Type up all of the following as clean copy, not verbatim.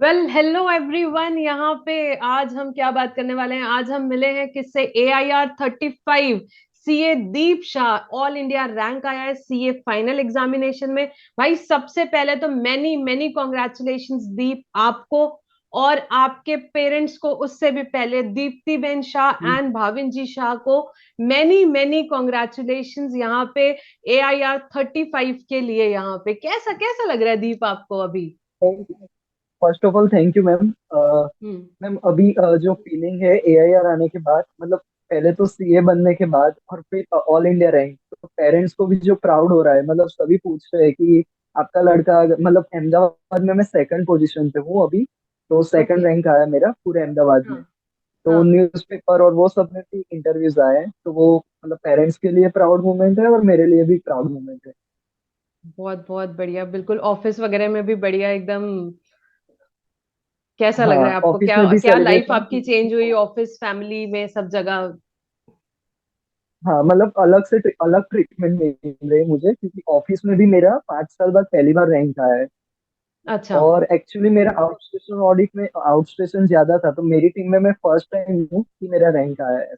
Well hello everyone. यहाँ पे आज हम क्या बात करने वाले हैं? आज हम मिले हैं किससे? AIR 35 सीए दीप शाह। ऑल इंडिया रैंक आया है सीए फाइनल एग्जामिनेशन में। भाई सबसे पहले तो मैनी मैनी कॉन्ग्रेचुलेशंस दीप, आपको और आपके पेरेंट्स को। उससे भी पहले दीप्ति बेन शाह एंड भाविन जी शाह को मैनी मैनी कॉन्ग्रेचुलेशंस यहाँ पे AIR 35 के लिए। यहाँ पे कैसा कैसा लग रहा है दीप आपको अभी? First of all thank you ma'am. Hmm. Ma'am अभी जो फीलिंग है एआईआर आने के बाद, मतलब पहले तो सीए बनने के बाद और फिर ऑल इंडिया रैंक, तो पेरेंट्स को भी जो प्राउड हो रहा है, मतलब सभी पूछ रहे हैं कि आपका लड़का मतलब अहमदाबाद में मैं सेकंड पोजीशन पे हूँ अभी। तो ओके। सेकंड रैंक आया मेरा पूरे अहमदाबाद में। हाँ। तो हाँ। न्यूज़पेपर और वो सब में भी इंटरव्यूज आए हैं, तो वो मतलब पेरेंट्स के लिए प्राउड मोमेंट है और मेरे लिए भी प्राउड मोमेंट है। बहुत बहुत बढ़िया, बिल्कुल ऑफिस वगैरह में भी बढ़िया एकदम। कैसा लग रहा हाँ, है आपको? ऑफिस क्या में भी क्या लाइफ सेलिब्रेशन। आपकी चेंज हुई ऑफिस फैमिली में सब जगह? हाँ, मतलब अलग ट्रीटमेंट मिल रही है मुझे, क्योंकि ऑफिस में भी मेरा 5 साल बाद पहली बार रैंक आया है। अच्छा। और एक्चुअली मेरा आउटस्टेशन ऑडिट में आउटस्टेशन ज्यादा था, तो मेरी टीम में मैं फर्स्ट टाइम हूँ कि मेरा रैंक आया है।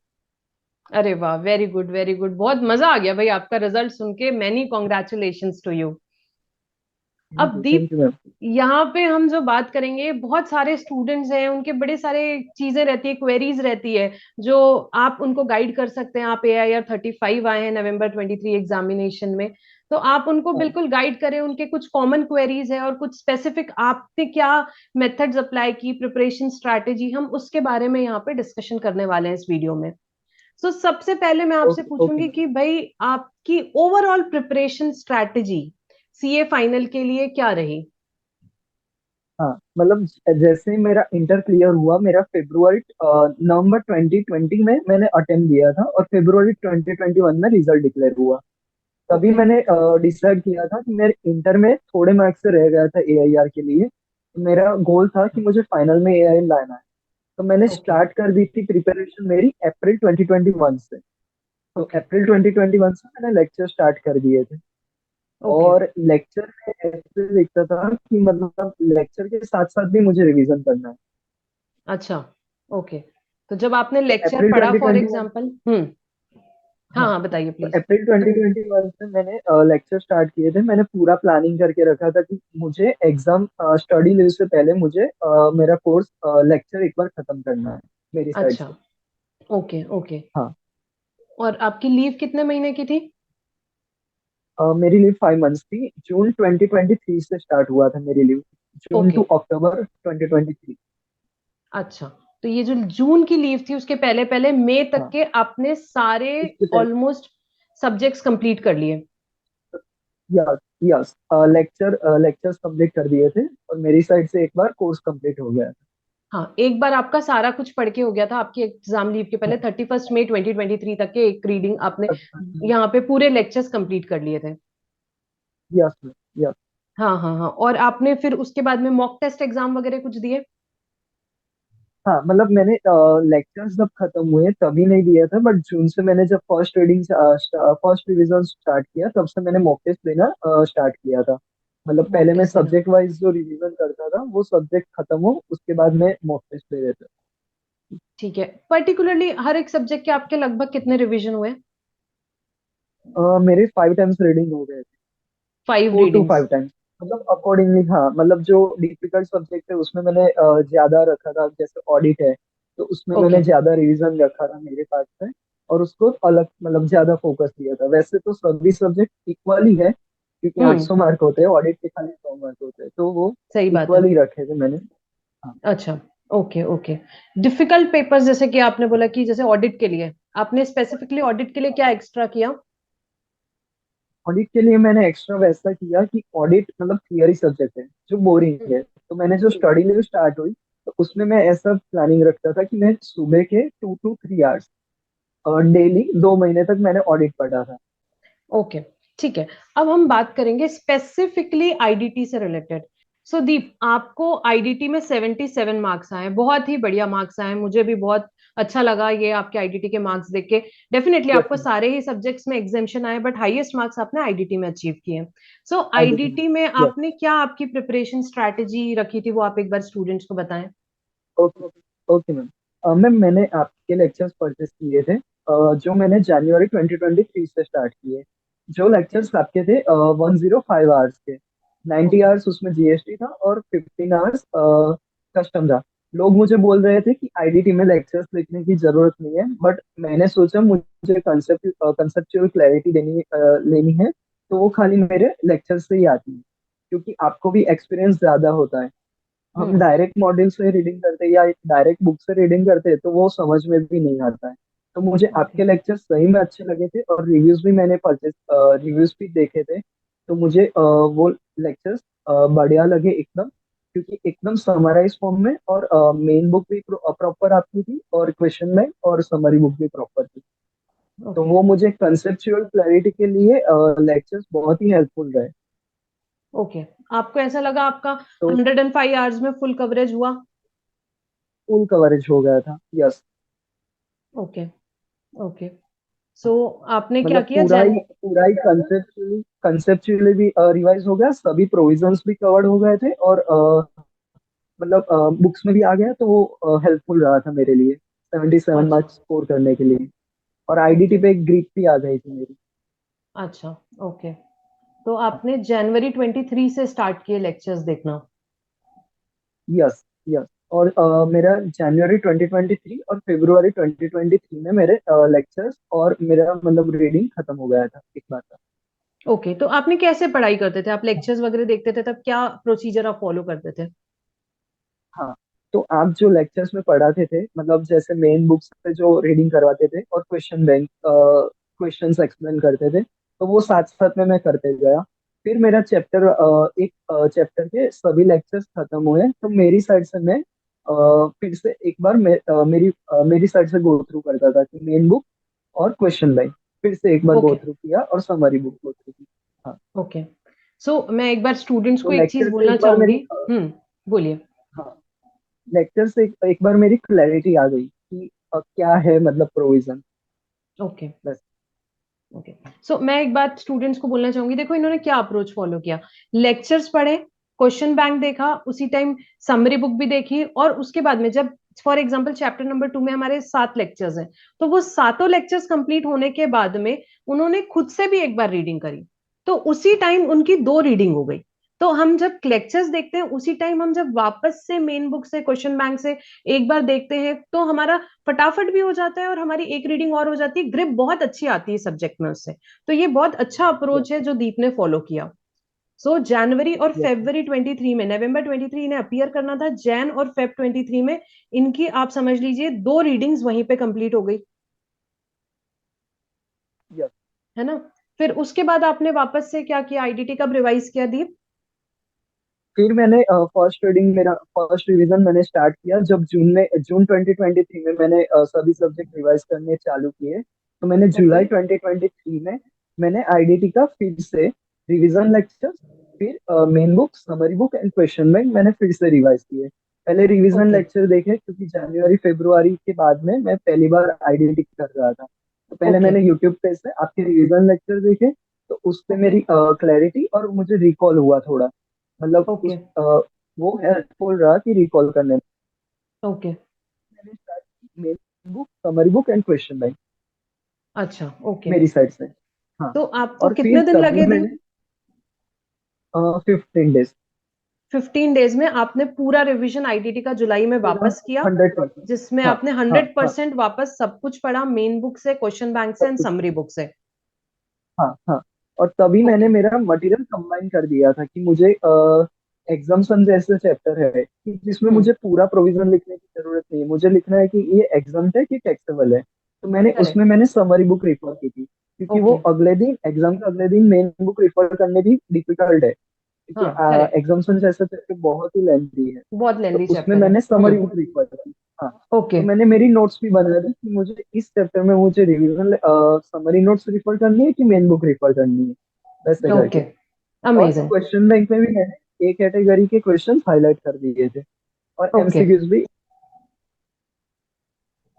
अरे वाह, वेरी गुड वेरी गुड। बहुत मजा आ गया भाई आपका रिजल्ट सुन के। Many congratulations to you. अब दीप, थैंक यू मैम। यहाँ पे हम जो बात करेंगे, बहुत सारे स्टूडेंट्स हैं, उनके बड़े सारे चीजें रहती है, क्वेरीज रहती है जो आप उनको गाइड कर सकते हैं। आप AIR 35 आए हैं November 23 एग्जामिनेशन में, तो आप उनको हाँ, बिल्कुल गाइड करें। उनके कुछ कॉमन क्वेरीज है और कुछ स्पेसिफिक आपने क्या मेथड्स अप्लाई की, प्रिपरेशन स्ट्रैटेजी, हम उसके बारे में यहाँ पे डिस्कशन करने वाले हैं इस वीडियो में। तो सबसे पहले मैं आपसे ओके ओके पूछूंगी मैम। कि भाई आपकी overall preparation strategy CA final के लिए क्या रही? हाँ, मतलब जैसे ही मेरा इंटर क्लियर हुआ, मेरा फेब्रुवरी नवंबर 2020 में मैंने अटेम्प्ट दिया था और फेब्रुवरी 2021 में रिजल्ट डिक्लेयर हुआ। तभी ओके। मैंने डिसाइड किया था कि मेरे इंटर में थोड़े मार्क्स से रह गया था एआईआर के लिए। मेरा गोल था कि मुझे फाइनल में एआई लाना है। तो मैंने ओके। स्टार्ट कर दी थी प्रिपरेशन मेरी अप्रैल 2021 से। तो ओके। अप्रैल 2021 से मैंने लेक्चर स्टार्ट कर दिए थे। ओके। और लेक्चर में ऐसे दिखता था कि मतलब लेक्चर के साथ साथ भी मुझे रिवीजन करना है। अच्छा। ओके। तो जब आपने तो लेक्चर अप्रैल पढ़ा, फॉर 2021। एग्जांपल। हाँ हाँ, हाँ, बताइए तो प्लीज। अप्रैल 2021 से मैंने लेक्चर स्टार्ट किए थे। मैंने पूरा प्लानिंग करके रखा था कि मुझे एग्जाम स्टडी लीव से पहले मुझे मेरा कोर्स लेक्चर एक बार खत्म करना है मेरी साइड अच्छा। से। ओके। ओके। हाँ। और आपकी लीव कितने महीने की थी? मेरी लीव 5 मंथ्स थी। जून 2023 से स्टार्ट हुआ था मेरी लीव। June okay. टू अक्टूबर 2023। अच्छा। तो ये जो जून की लीव थी, उसके पहले पहले मई तक हाँ, के आपने सारे उसके पहले। ऑलमोस्ट सब्जेक्ट्स कंप्लीट कर लिए? Yes yes. लेक्चर्स कंप्लीट कर दिए थे और मेरी साइड से एक बार कोर्स कंप्लीट हो गया हाँ, एक बार आपका सारा कुछ पढ़ के हो गया था आपकी एग्जाम लीव के पहले। 31 मई 2023 तक के एक रीडिंग आपने था। यहाँ पे पूरे लेक्चर्स कंप्लीट कर लिए थे? Yes yes. हाँ हाँ हाँ। और आपने फिर उसके बाद में मॉक टेस्ट एग्जाम वगैरह कुछ दिए? हाँ, मतलब मैंने लेक्चर्स जब खत्म हुए तभी नहीं दिया था, बट जून से मैंने जब फर्स्ट रिवीजन स्टार्ट किया, तब से मैंने मॉक टेस्ट देना स्टार्ट किया था। मतलब मॉक पहले मैं टेस्ट देना। सब्जेक्ट वाइज जो रिवीजन करता था, वो सब्जेक्ट खत्म हो उसके बाद मैं मॉक टेस्ट दे देता ठीक है। पर्टिकुलरली हर एक सब्जेक्ट के आपके लगभग कितने रिवीजन हुए? था। मेरे 5 टाइम्स रीडिंग हो गए थे। 5 four to readings? Five times मतलब अकॉर्डिंगली। हाँ, मतलब जो डिफिकल्ट सब्जेक्ट है उसमें मैंने ज्यादा रखा था, जैसे ऑडिट है, तो उसमें ओके। मैंने ज्यादा रिवीजन रखा था मेरे पास में। और उसको अलग मतलब ज्यादा फोकस दिया था। वैसे तो सभी सब्जेक्ट इक्वली है, क्योंकि हम्म। 800 मार्क होते हैं, ऑडिट के खाली 100 मार्क होते हैं, तो वो सही बात है। इक्वली रखे थे मैंने। हाँ। अच्छा। Okay okay. डिफिकल्ट पेपर्स जैसे कि आपने बोला कि जैसे ऑडिट के लिए, आपने स्पेसिफिकली ऑडिट के लिए क्या एक्स्ट्रा किया? ऑडिट के लिए मैंने एक्स्ट्रा वैसा किया कि ऑडिट मतलब थियरी सब्जेक्ट है जो बोरिंग हम्म। है, तो मैंने जो हम्म। स्टडी लीव स्टार्ट हुई, तो उसमें मैं ऐसा प्लानिंग रखता था कि मैं सुबह के 2 to 3 आवर्स और डेली 2 महीने तक मैंने ऑडिट पढ़ा था। ओके। ठीक है। अब हम बात करेंगे स्पेसिफिकली आईडीटी से रिलेटेड। सो दीप, आपको आईडीटी में 77 मार्क्स आए, बहुत ही बढ़िया मार्क्स आए। मुझे भी बहुत अच्छा लगा ये आपके आईडीटी के मार्क्स देख के। डेफिनेटली आपको यस सारे ही सब्जेक्ट्स में एग्जामेशन आए, बट हाईएस्ट मार्क्स आपने आईडीटी में अचीव किए। सो आईडीटी में। आईडीटी में यस। आपने क्या आपकी प्रिपरेशन स्ट्रैटेजी रखी थी, वो आप एक बार स्टूडेंट्स को बताएं। ओके। Okay ma'am. मैम मैंने आपके लेक्चर्स परचेस किए थे, जो मैंने जनवरी 2023 से स्टार्ट किए। जो ओके। लेक्चर्स आपके थे 105 आवर्स के, 90 ओके। आवर्स उसमें जीएसटी था और 15 आवर्स कस्टम था। लोग मुझे बोल रहे थे कि आईडीटी में लेक्चर्स लिखने की जरूरत नहीं है, बट मैंने सोचा मुझे कंसेप्चुअल क्लैरिटी लेनी है, तो वो खाली मेरे लेक्चर से ही आती है, क्योंकि आपको भी एक्सपीरियंस ज्यादा होता है। हम हम्म। डायरेक्ट मॉड्यूल से रीडिंग करते या डायरेक्ट बुक से रीडिंग करते तो वो समझ में भी नहीं आता है। तो मुझे ओके। आपके लेक्चर सही में अच्छे लगे थे, और रिव्यूज भी मैंने परचेस रिव्यूज भी देखे थे, तो मुझे वो लेक्चर्स बढ़िया लगे एकदम, क्योंकि एकदम समराइज फॉर्म में, और मेन बुक भी प्रॉपर आपकी थी, और क्वेश्चन बैंक और समरी बुक भी प्रॉपर थी। तो ओके। वो मुझे कंसेप्चुअल क्लैरिटी के लिए लेक्चर्स बहुत ही हेल्पफुल रहे। ओके। आपको ऐसा लगा आपका तो 105 आवर्स में फुल कवरेज हुआ। फुल कवरेज हो गया था। यस। ओके। ओके। सो आपने क्या मतलब किया जैन। पूरा ही कंसेप्चुअली भी रिवाइज हो गया, सभी प्रोविजंस भी कवर्ड हो गए थे, और मतलब बुक्स में भी आ गया, तो वो हेल्पफुल रहा था मेरे लिए 77 मार्क्स अच्छा। स्कोर करने के लिए। और आईडीटी ओके। पे एक ग्रीक भी आ गई थी मेरी। अच्छा। ओके। तो आपने जनवरी 23 से स्टार्ट किए लेक्चर्स देखना। यस। यस। और मेरा जनवरी 2023 और फरवरी 2023 में मेरे लेक्चर्स और मेरा मतलब रीडिंग खत्म हो गया था एक बार का। ओके। तो आपने कैसे पढ़ाई करते थे, आप लेक्चर्स वगैरह देखते थे तब क्या प्रोसीजर आप फॉलो करते थे। हाँ। तो आप जो लेक्चर्स में पढ़ाते थे, मतलब जैसे मेन बुक्स पे जो रीडिंग करवाते थे और क्वेश्चन बैंक क्वेश्चंस एक्सप्लेन करते थे, तो वो साथ साथ में मैं करते गया। फिर मेरा एक चैप्टर के सभी लेक्चर्स खत्म हुए, तो मेरी साइड से मैं फिर से एक बार मेरी साइड से गो थ्रू करता था कि मेन बुक और क्वेश्चन बैंक फिर से एक बार गो ओके। थ्रू किया, और समरी बुक गो थ्रू की। हाँ। ओके। सो मैं एक बार स्टूडेंट्स तो को एक चीज लेक्चर से बोलना एक बार चाहूंगी। मेरी बोलिए। हाँ, लेक्चर से एक बार मेरी क्लैरिटी आ गई कि क्या है मतलब प्रोविजन। ओके। बस। ओके। सो मैं एक बात स्टूडेंट्स को बोलना चाहूंगी, देखो इन्होंने क्या अप्रोच फॉलो किया। लेक्चर्स पढ़े, क्वेश्चन बैंक देखा, उसी टाइम समरी बुक भी देखी, और उसके बाद में जब फॉर एग्जांपल चैप्टर नंबर 2 में हमारे 7 लेक्चर्स हैं, तो वो सातों लेक्चर्स कंप्लीट होने के बाद में उन्होंने खुद से भी एक बार रीडिंग करी। तो उसी टाइम उनकी दो रीडिंग हो गई। तो हम जब लेक्चर्स देखते हैं उसी टाइम हम जब वापस से मेन बुक से क्वेश्चन बैंक से एक बार देखते हैं, तो हमारा फटाफट भी हो जाता है और हमारी एक रीडिंग और हो जाती है, ग्रिप बहुत अच्छी आती है सब्जेक्ट में उससे। तो ये बहुत अच्छा यस। अप्रोच है जो दीप ने फॉलो किया। सो जनवरी और यस। फेब्रवरी 23 में, नवंबर 23 इन्हें अपीयर करना था, जैन और फेब 23 में इनकी आप समझ लीजिए दो रीडिंग्स वहीं पे कंप्लीट हो गई, यस। है ना। फिर उसके बाद आपने वापस से क्या किया, आईडीटी कब रिवाइज किया दीप। फिर मैंने फर्स्ट रिवीजन मैंने स्टार्ट किया जब जून 2023 में मैंने सभी सब्जेक्ट रिवाइज करने चालू किए। तो मैंने ओके। जुलाई 2023 में मैंने आईडीटी का फिर से रिवीजन लेक्चर्स, फिर main book, summary book and question bank मैंने फिर से रिवाइज किए। पहले रिवीजन ओके। लेक्चर देखे, क्योंकि जनवरी फरवरी के बाद में मैं पहली बार आईडीटी कर रहा था, तो पहले ओके। मैंने यूट्यूब पे से आपके रिवीजन लेक्चर देखे। तो उससे ओके। मेरी क्लैरिटी और मुझे रिकॉल हुआ थोड़ा, मतलब ओके। वो हेल्पफुल रहा कि रिकॉल करने में। ओके। मैंने स्टार्ट की main book, summary book and question bank अच्छा। ओके। मेरी साइड से। हाँ। तो आपको और कितने फिर दिन तभी लगे मैंने दीप। 15 डेज 15 डेज में आपने पूरा रिवीजन आईटीटी का जुलाई में पूरा वापस किया, 100%। जिसमें हाँ। आपने हाँ। हंड्रेड हाँ। परसेंट वापस सब कुछ पढ़ा, मेन बुक से, क्वेश्चन बैंक से सब एंड कुछ। समरी बुक से। हाँ। हाँ। और तभी मैंने ओके। मेरा मटेरियल कंबाइन कर दिया था कि मुझे एग्जाम्सन जैसे चैप्टर है कि जिसमें हम्म। मुझे पूरा प्रोविजन लिखने की जरूरत नहीं है, मुझे लिखना है कि ये एग्जाम है कि टैक्सेबल है। तो करेक्ट। मैंने समरी बुक रेफर की थी, क्योंकि वो ओके। अगले दिन एग्जाम के अगले दिन मेन बुक रेफर करने भी डिफिकल्ट है, क्योंकि हाँ करेक्ट। एग्जाम्सन जैसा चैप्टर बहुत ही लेंथी है। बहुत तो लेंदी उसमें चैप्टर है। मैंने समरी बुक रेफर की। हाँ। ओके। तो मैंने मेरी नोट्स भी बना दी कि मुझे इस चैप्टर में मुझे रिवीजन समरी नोट्स रिफर करनी है कि मेन बुक रिफर करनी है, वैसे ओके। करके। और अमेजिंग। क्वेश्चन बैंक में भी मैंने एक कैटेगरी के क्वेश्चन हाईलाइट कर दिए थे, और ओके। एमसीक्यूज भी।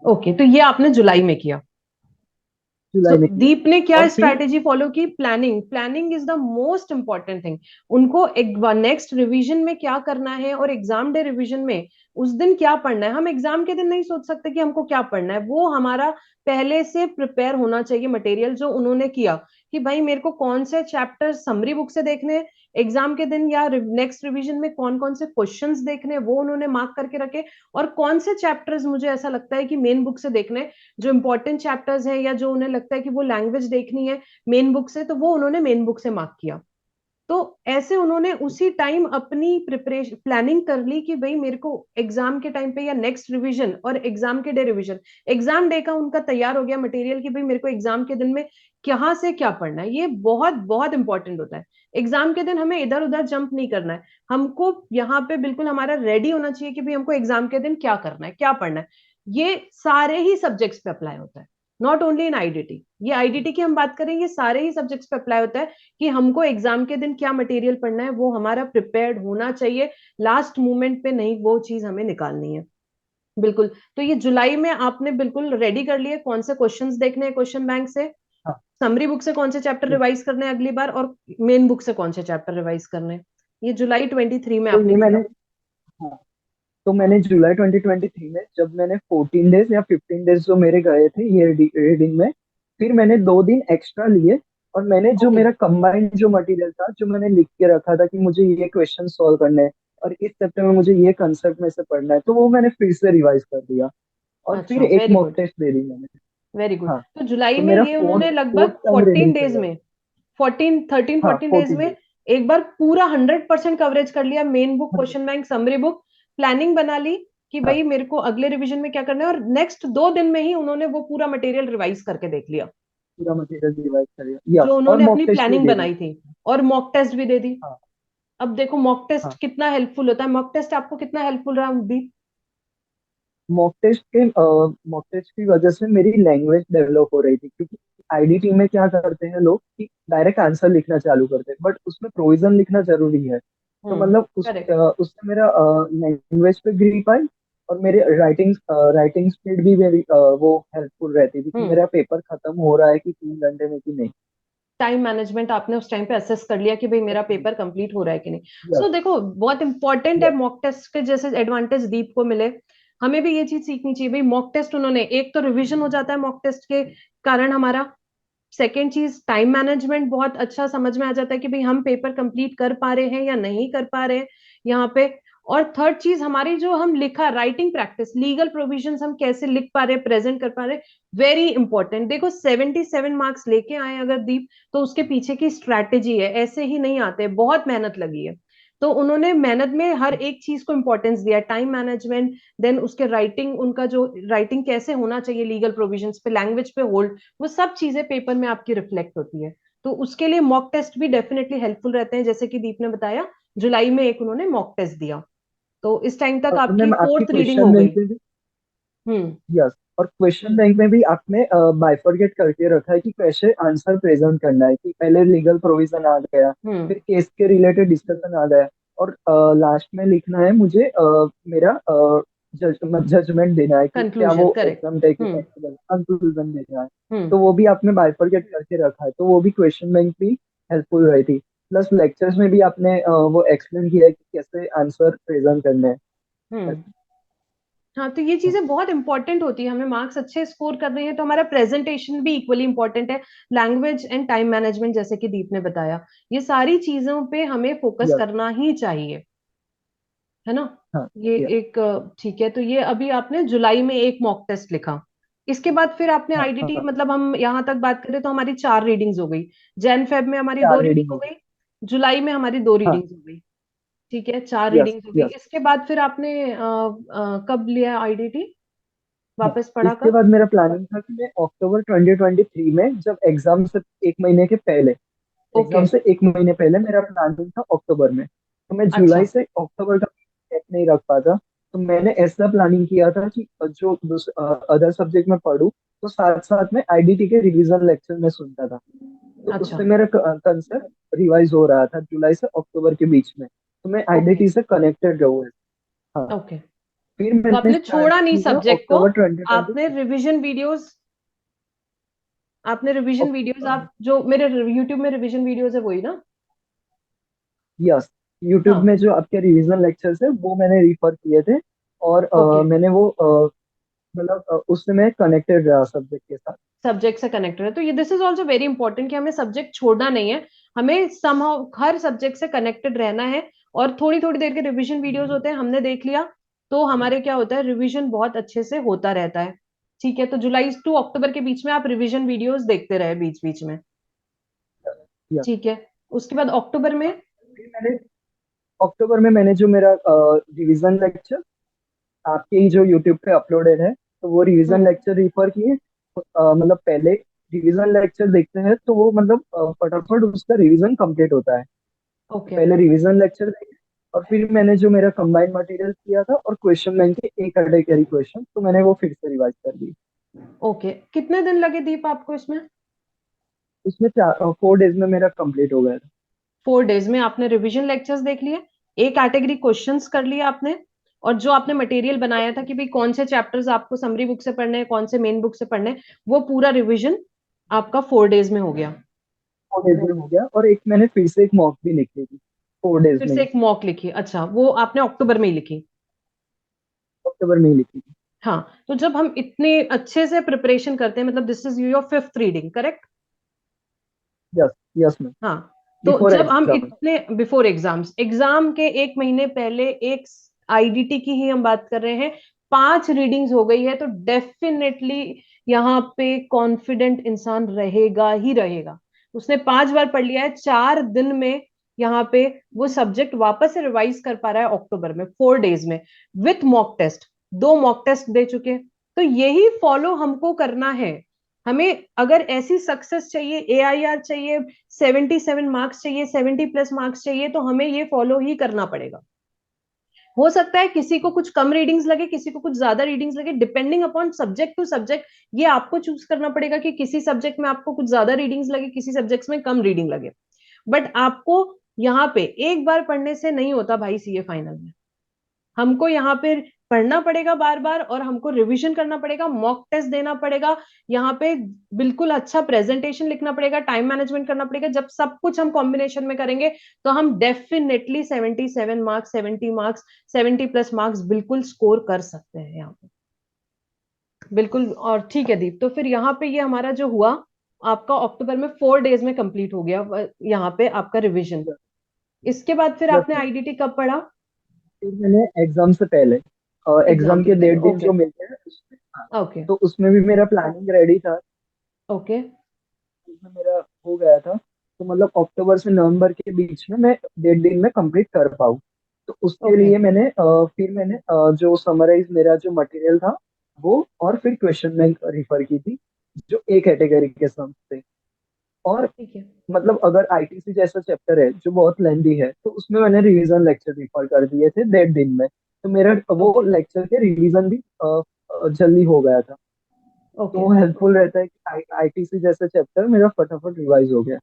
ओके, तो ये आपने जुलाई में किया। तो जुलाई में किया। दीप ने क्या और फिर स्ट्रैटेजी फॉलो की? Planning, planning is the most important thing. उनको एक नेक्स्ट रिवीजन में क्या करना है और एग्जाम डे रिवीजन में उस दिन क्या पढ़ना है। हम एग्जाम के दिन नहीं सोच सकते कि हमको क्या पढ़ना है, वो हमारा पहले से प्रिपेयर होना चाहिए मटेरियल। जो उन्होंने किया कि भाई मेरे को कौन से चैप्टर समरी बुक से देखने हैं एग्जाम के दिन, या नेक्स्ट रिवीजन में कौन कौन से क्वेश्चंस देखने हैं, वो उन्होंने मार्क करके रखे। और कौन से चैप्टर्स मुझे ऐसा लगता है कि मेन बुक से देखने हैं, जो इंपॉर्टेंट चैप्टर्स हैं, या जो उन्हें लगता है कि वो लैंग्वेज देखनी है मेन बुक से, तो वो उन्होंने मेन बुक से मार्क किया। तो ऐसे उन्होंने उसी टाइम अपनी प्रिपरेशन प्लानिंग कर ली कि भाई मेरे को एग्जाम के टाइम पे या नेक्स्ट रिवीजन और एग्जाम के डे रिवीजन, एग्जाम डे का उनका तैयार हो गया मटेरियल कि भाई मेरे को एग्जाम के दिन में कहाँ से क्या पढ़ना है। ये बहुत बहुत इंपॉर्टेंट होता है। एग्जाम के दिन हमें इधर उधर जंप नहीं करना है, हमको यहाँ पे बिल्कुल हमारा रेडी होना चाहिए कि भाई हमको एग्जाम के दिन क्या करना है, क्या पढ़ना है। ये सारे ही सब्जेक्ट्स पे अप्लाई होता है, नॉट ओनली इन आईडीटी। ये आईडीटी की हम बात करें, ये सारे ही सब्जेक्ट्स पे अप्लाई होता है कि हमको एग्जाम के दिन क्या मटेरियल पढ़ना है, वो हमारा प्रिपेयर्ड होना चाहिए। लास्ट मोमेंट पे नहीं वो चीज हमें निकालनी है। बिल्कुल। तो ये जुलाई में आपने बिल्कुल रेडी कर लिए कौन से क्वेश्चंस देखने हैं क्वेश्चन बैंक से, हाँ, समरी बुक से कौन से चैप्टर yes। रिवाइज करने हैं अगली बार, और मेन बुक से कौन से चैप्टर रिवाइज करने हैं। ये जुलाई 23 में तो आपने ये मैंने, किया। हाँ, तो मैंने जुलाई 2023 में जब मैंने 14 डेज या 15 डेज जो मेरे गए थे ये रीडिंग में, फिर मैंने 2 दिन एक्स्ट्रा लिए। और मैंने जो ओके। मेरा कंबाइंड जो मटेरियल था, जो मैंने लिख के रखा था कि मुझे ये क्वेश्चन सॉल्व करने हैं और इस चैप्टर में मुझे ये कंसेप्ट में से पढ़ना है, तो वो मैंने फिर से रिवाइज कर दिया। और फिर अच्छा, एक वेरी मॉक गुड। टेस्ट दे दी मैंने। Very good. हाँ, तो जुलाई तो में मेरा ये फोर्थ उन्होंने फोर्थ लगभग टर्म 14 डेज रीडिंग चल रहा में, 14 है। हाँ, में 14 डेज। एक बार पूरा 100% कवरेज कर लिया, main book, question bank, summary book, planning बना ली कि हाँ, भाई मेरे को अगले रिवीजन में क्या करना है, और नेक्स्ट 2 दिन में ही उन्होंने वो पूरा मटेरियल रिवाइज करके देख लिया पूरा मटेरियल रिवाइज कर लिया, जो यस, और उन्होंने मॉक अपनी टेस्ट भी प्लानिंग दे दी। बनाई थी। और मॉक टेस्ट भी दे दी। हाँ, अब देखो मॉक टेस्ट हाँ। कितना हेल्पफुल होता है, मॉक टेस्ट आपको कितना हेल्पफुल रहा दीप? मॉक टेस्ट की वजह से मेरी लैंग्वेज डेवलप हो रही थी, क्योंकि आईडीटी में क्या करते हैं लोग कि डायरेक्ट आंसर लिखना चालू करते हैं, बट उसमें प्रोविजन लिखना जरूरी है। तो मतलब करेक्ट। उससे मेरा लैंग्वेज पे ग्रिप आई। और मेरे राइटिंग स्पीड भी मेरी वो हेल्पफुल रहती थी कि हम्म। मेरा पेपर खत्म हो रहा है कि 3 घंटे में कि नहीं। टाइम मैनेजमेंट आपने उस टाइम पे असेस कर लिया कि भाई मेरा पेपर कंप्लीट हो रहा है कि नहीं। सो यस, देखो बहुत इंपॉर्टेंट है यस। मॉक टेस्ट के जैसे एडवांटेज दीप को मिले, हमें भी ये चीज सीखनी चाहिए भाई। मॉक टेस्ट उन्होंने, एक तो रिवीजन हो जाता है मॉक टेस्ट के कारण हमारा। सेकेंड चीज, टाइम मैनेजमेंट बहुत अच्छा समझ में आ जाता है कि भाई हम पेपर कंप्लीट कर पा रहे हैं या नहीं कर पा रहे हैं यहाँ पे। और थर्ड चीज, हमारी जो हम लिखा राइटिंग प्रैक्टिस, लीगल प्रोविजंस हम कैसे लिख पा रहे हैं, प्रेजेंट कर पा रहे हैं, वेरी इंपॉर्टेंट। देखो 77 मार्क्स लेके आए अगर दीप, तो उसके पीछे की स्ट्रैटेजी है, ऐसे ही नहीं आते, बहुत मेहनत लगी है। तो उन्होंने मेहनत में हर एक चीज को इंपॉर्टेंस दिया, टाइम मैनेजमेंट, देन उसके राइटिंग, उनका जो राइटिंग कैसे होना चाहिए लीगल प्रोविजंस पे, लैंग्वेज पे होल्ड, वो सब चीजें पेपर में आपकी रिफ्लेक्ट होती है। तो उसके लिए मॉक टेस्ट भी डेफिनेटली हेल्पफुल रहते हैं, जैसे कि दीप ने बताया जुलाई में एक उन्होंने मॉक टेस्ट दिया। तो इस टाइम तक और आपकी मैम आपकी फोर्थ रीडिंग क्वेश्चन हो बैंक गई। में भी, हम्म। यस, और क्वेश्चन हम्म। बैंक में भी आपने बाइफरगेट करके रखा है कि कैसे आंसर प्रेजेंट करना है, कि पहले लीगल प्रोविजन आ गया, हम्म। फिर केस के रिलेटेड डिस्कशन आ गया, और लास्ट में लिखना है मुझे मेरा जजमेंट देना है कि क्या कंक्लूजन, वो करेक्ट। एग्जाम डे के हम्म। कंक्लूजन देना है। हम्म। तो वो भी आपने बाइफरगेट करके रखा है, तो वो भी क्वेश्चन बैंक भी हेल्पफुल रही थी। प्लस लेक्चर्स में भी आपने वो एक्सप्लेन किया है कि कैसे आंसर प्रेजेंट करने हैं। हम्म। हाँ, तो ये चीजें बहुत इंपॉर्टेंट होती है, हमें मार्क्स अच्छे स्कोर कर रहे हैं तो हमारा प्रेजेंटेशन भी इक्वली इंपॉर्टेंट है। लैंग्वेज एंड टाइम मैनेजमेंट जैसे कि दीप ने बताया, ये सारी चीजों पे हमें फोकस यस। करना ही चाहिए, है ना। हाँ, ये एक ठीक है। तो ये अभी आपने जुलाई में एक मॉक टेस्ट लिखा, इसके बाद फिर आपने हाँ, आईडीटी, हाँ। मतलब हम यहाँ तक बात करें तो हमारी 4 रीडिंग्स हो गई। जैन फेब में हमारी दो 4 रीडिंग रीडिंग हो हो गई। गई, जुलाई में हमारी दो हाँ, रीडिंग्स हो गई। ठीक है, चार यस, रीडिंग्स हो गई। यस। इसके बाद फिर आपने कब लिया आईडीटी, हाँ, वापस पढ़ा इसके कब? बाद मेरा प्लानिंग था कि मैं अक्टूबर 2023 में, जब एग्जाम से एक महीने के पहले, ओके। एग्जाम से एक महीने पहले मेरा प्लानिंग था अक्टूबर में, तो मैं अच्छा। जुलाई से अक्टूबर का gap नहीं रख पाता। तो मैंने ऐसा प्लानिंग किया था कि जो अदर सब्जेक्ट में पढूं, तो साथ साथ में आईडीटी के रिवीजन लेक्चर में सुनता था। तो अच्छा। उससे मेरा कंसेप्ट रिवाइज हो रहा था जुलाई से अक्टूबर के बीच में, तो मैं ओके। आईडीटी से कनेक्टेड रहूँ। हाँ। ओके। फिर तो मैंने आपने स्टार्ट छोड़ा नहीं किया सब्जेक्ट को, अक्टूबर ट्वेंटी आपने ट्वेंटी रिवीजन वीडियोस, आपने रिवीजन वीडियोस, आप जो मेरे यूट्यूब में रिवीजन वीडियोस है वही ना? यस, यूट्यूब में हाँ। जो आपके रिवीजन लेक्चर्स है वो मैंने रिफर किए थे। और ओके। मैंने वो मतलब उससे मैं कनेक्टेड रहा सब्जेक्ट के साथ। सब्जेक्ट से कनेक्टेड है तो ये this is also very important कि हमें सब्जेक्ट छोड़ना नहीं है, हमें समहाउ हर सब्जेक्ट से कनेक्टेड रहना है। और थोड़ी थोड़ी देर के रिवीजन वीडियोस होते हैं, हमने देख लिया तो हमारे क्या होता है, रिवीजन बहुत अच्छे से होता रहता है। ठीक है, तो जुलाई टू अक्टूबर के बीच में आप रिवीजन वीडियोस देखते रहे बीच बीच में। यस। ठीक है, उसके बाद अक्टूबर में। फिर मैंने अक्टूबर में मैंने जो मेरा रिवीजन लेक्चर आपके ही जो यूट्यूब पे अपलोडेड है, तो वो रिवीजन हम्म। लेक्चर रिफर किए। मतलब पहले रिवीजन लेक्चर देखते हैं तो वो मतलब फटाफट उसका रिवीजन कंप्लीट होता है। तो ओके। पहले रिवीजन लेक्चर देखे, और फिर मैंने जो मेरा कंबाइंड मटेरियल किया था और क्वेश्चन बैंक के एक कैटेगरी क्वेश्चन, तो मैंने वो फिर से रिवाइज कर दी। ओके, कितने दिन लगे दीप आपको इसमें? उसमें 4 डेज में मेरा कंप्लीट हो गया था। 4 डेज में आपने रिवीजन लेक्चर्स देख लिए, एक कैटेगरी क्वेश्चंस कर लिए आपने, और जो आपने मटेरियल बनाया था कि भाई कौन से चैप्टर्स आपको समरी बुक से पढ़ने हैं, कौन से मेन बुक से पढ़ने हैं, वो पूरा रिवीजन आपका 4 डेज में हो गया। 4 डेज में हो गया, और एक मैंने फिर से एक मॉक भी लिख ली थी 4 डेज फिर में से ही। एक मॉक लिखी, अच्छा वो आपने अक्टूबर में ही लिखी? अक्टूबर में ही लिखी थी। हाँ। तो जब हम इतने अच्छे से प्रिपरेशन करते हैं, मतलब this is your fifth reading, correct? Yes. Yes ma'am. हाँ। तो बिफोर जब हम एग्जाम। इतने बिफोर एग्जाम्स, एग्जाम के एक महीने पहले एक आईडीटी की ही हम बात कर रहे हैं, 5 रीडिंग्स हो गई है, तो डेफिनेटली यहाँ पे कॉन्फिडेंट इंसान रहेगा ही रहेगा। उसने 5 बार पढ़ लिया है 4 दिन में, यहाँ पे वो सब्जेक्ट वापस से रिवाइज कर पा रहा है अक्टूबर में 4 डेज में, with mock test. 2 mock test दे चुके, तो यही फॉलो हमको करना है। हमें अगर ऐसी सक्सेस चाहिए, एआईआर चाहिए, 77 मार्क्स चाहिए, 70+ मार्क्स चाहिए, तो हमें ये फॉलो ही करना पड़ेगा। हो सकता है किसी को कुछ कम रीडिंग्स लगे, किसी को कुछ ज्यादा रीडिंग्स लगे, depending upon subject to subject. ये आपको चूज करना पड़ेगा कि किसी सब्जेक्ट में आपको कुछ ज्यादा रीडिंग्स लगे, किसी सब्जेक्ट्स में कम रीडिंग लगे। बट आपको यहाँ पे एक बार पढ़ने से नहीं होता भाई सीए फाइनल में। हमको यहाँ पे पढ़ना पड़ेगा बार बार, और हमको रिवीजन करना पड़ेगा, मॉक टेस्ट देना पड़ेगा, यहाँ पे बिल्कुल अच्छा प्रेजेंटेशन लिखना पड़ेगा, टाइम मैनेजमेंट करना पड़ेगा। जब सब कुछ हम कॉम्बिनेशन में करेंगे तो हम डेफिनेटली 77 मार्क्स, 70 मार्क्स, 70+ मार्क्स बिल्कुल स्कोर कर सकते हैं यहाँ पे। बिल्कुल। और ठीक है दीप, तो फिर यहाँ पे ये हमारा जो हुआ, आपका अक्टूबर में 4 डेज में कंप्लीट हो गया यहाँ पे आपका रिवीजन। इसके बाद फिर यस आपने मैम। आईडीटी कब पढ़ा? फिर मैंने एग्जाम से पहले एग्जाम एग्जाम के के पहले, 1.5 दिन ओके। जो मिलते हैं उसमें, हाँ, ओके। तो उसमें भी मेरा प्लानिंग रेडी था। ओके। उसमें मेरा हो गया था, तो मतलब अक्टूबर से नवंबर के बीच में मैं 1.5 दिन में कंप्लीट कर पाऊँ। तो उसके ओके। लिए मैंने फिर मैंने जो समराइज मेरा जो मटेरियल था वो, और फिर क्वेश्चन बैंक रिफर की थी, जो ए कैटेगरी के सम थे। और ठीक है। मतलब अगर आईटीसी जैसा चैप्टर है जो बहुत लेंदी है, तो उसमें मैंने रिवीजन लेक्चर रिफर कर दिए थे 1.5 दिन में। तो मेरा वो ओके। लेक्चर के रिवीजन भी जल्दी हो गया था। तो ओके। वो हेल्पफुल रहता है कि आईटीसी जैसा चैप्टर मेरा फटाफट रिवाइज हो गया।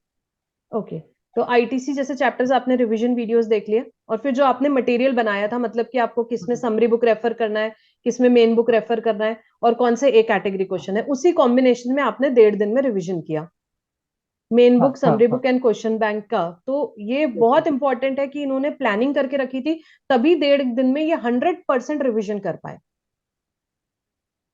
ओके। तो आईटीसी जैसे चैप्टर्स आपने रिवीजन वीडियोस देख लिए, और फिर जो आपने मटेरियल बनाया था, मतलब कि आपको किस में समरी बुक रेफर करना है, किस में मेन बुक रेफर करना है, और कौन से एक कैटेगरी क्वेश्चन है, उसी कॉम्बिनेशन में आपने 1.5 दिन में रिवीजन किया, मेन हाँ बुक, हाँ समरी हाँ। बुक एंड क्वेश्चन बैंक का। तो ये यस बहुत यस। इंपॉर्टेंट है कि इन्होंने प्लानिंग करके रखी थी, तभी 1.5 दिन में ये 100% रिवीजन कर पाए,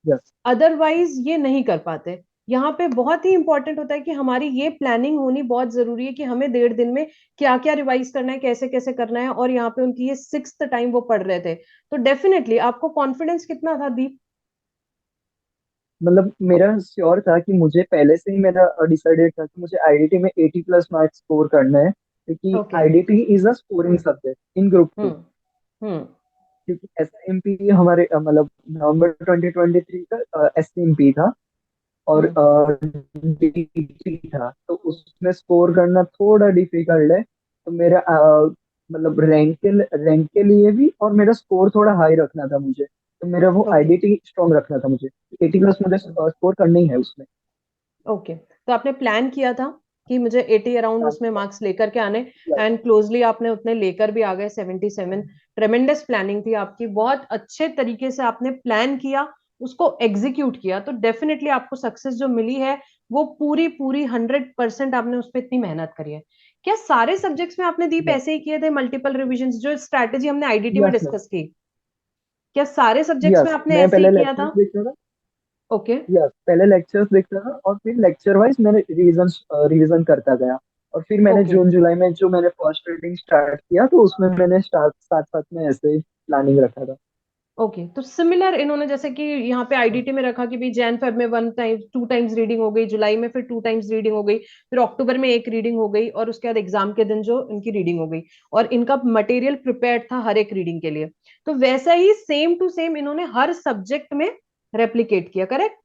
यस। अदरवाइज ये नहीं कर पाते। यहाँ पे बहुत ही इंपॉर्टेंट होता है कि हमारी ये प्लानिंग होनी बहुत जरूरी है कि हमें 1.5 दिन में क्या क्या रिवाइज करना है, कैसे कैसे करना है। और यहाँ पे उनकी ये 6th टाइम वो पढ़ रहे थे, तो डेफिनेटली आपको कॉन्फिडेंस कितना था दीप? मतलब मेरा श्योर था कि मुझे पहले से ही मेरा डिसाइडेड था कि मुझे आईआईटी में 80+ मार्क्स स्कोर करना है, क्योंकि okay. IIT is a scoring subject in group 2। हम्म। हम्म। क्योंकि एसएमपी हमारे मतलब नवंबर 2023 का एसएमपी था, और हम्म। डीटी था, तो उसमें स्कोर करना थोड़ा डिफिकल्ट है। तो मेरा मतलब रैंक के लिए भी, और मेरा स्कोर थोड़ा हाई रखना था मुझे, तो मेरा वो ओके। आईडीटी स्ट्रॉन्ग रखना था मुझे। 80+ मुझे स्कोर करना ही है उसमें। ओके, तो आपने प्लान किया था कि मुझे 80 अराउंड हाँ, उसमें मार्क्स लेकर के आने, yes, एंड क्लोजली आपने उतने लेकर भी आ गए 77। ट्रेमेंडस प्लानिंग थी आपकी, बहुत अच्छे तरीके से आपने प्लान किया, उसको एग्जीक्यूट किया, तो डेफिनेटली आपको सक्सेस जो मिली है वो पूरी पूरी 100% आपने उस पर इतनी मेहनत करी है। क्या सारे सब्जेक्ट्स में आपने दीप yes, ऐसे ही किए थे, मल्टीपल रिविजन जो स्ट्रैटेजी हमने आईडीटी में yes, डिस्कस की, क्या सारे सब्जेक्ट्स में यस, आपने मैं ऐसे ही पहले किया लेक्चर्स था? देखता था। ओके। यस, पहले लेक्चर्स देखता था और फिर लेक्चर वाइज मैंने रिवीजन करता गया। और फिर मैंने ओके। जून जुलाई में जो मैंने फर्स्ट रीडिंग स्टार्ट किया, तो उसमें मैंने स्टार्ट साथ साथ में ऐसे प्लानिंग रखा था। ओके, तो सिमिलर इन्होंने जैसे कि यहाँ पे आईडीटी में रखा कि भाई जैन फेब में 1 टाइम 2 टाइम्स रीडिंग हो गई, जुलाई में फिर 2 टाइम्स रीडिंग हो गई, फिर अक्टूबर में एक रीडिंग हो गई, और उसके बाद एग्जाम के दिन जो इनकी रीडिंग हो गई, और इनका मटेरियल प्रिपेयर्ड था हर एक रीडिंग के लिए। तो वैसा ही सेम टू सेम इन्होंने हर सब्जेक्ट में रेप्लीकेट किया, करेक्ट?